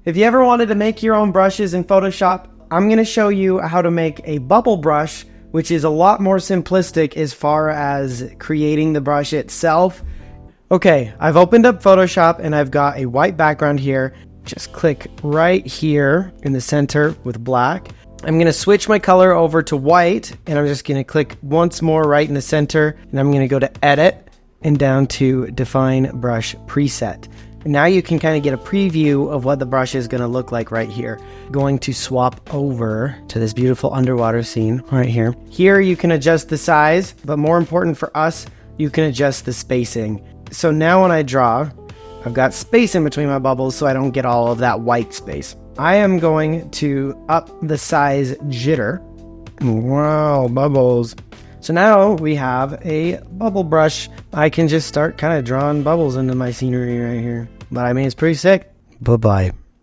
If you ever wanted to make your own brushes in Photoshop, I'm going to show you how to make a bubble brush, which is a lot more simplistic as far as creating the brush itself. Okay, I've opened up Photoshop and I've got a white background here. Just click right here in the center with black. I'm going to switch my color over to white, and I'm just going to click once more right in the center, and I'm going to go to Edit and down to Define Brush Preset. Now you can kind of get a preview of what the brush is going to look like right here. Going to swap over to this beautiful underwater scene right here. Here you can adjust the size, but more important for us, you can adjust the spacing. So now when I draw, I've got space in between my bubbles so I don't get all of that white space. I am going to up the size jitter. Wow, bubbles. So now we have a bubble brush. I can just start kind of drawing bubbles into my scenery right here. But I mean, it's pretty sick. Bye-bye.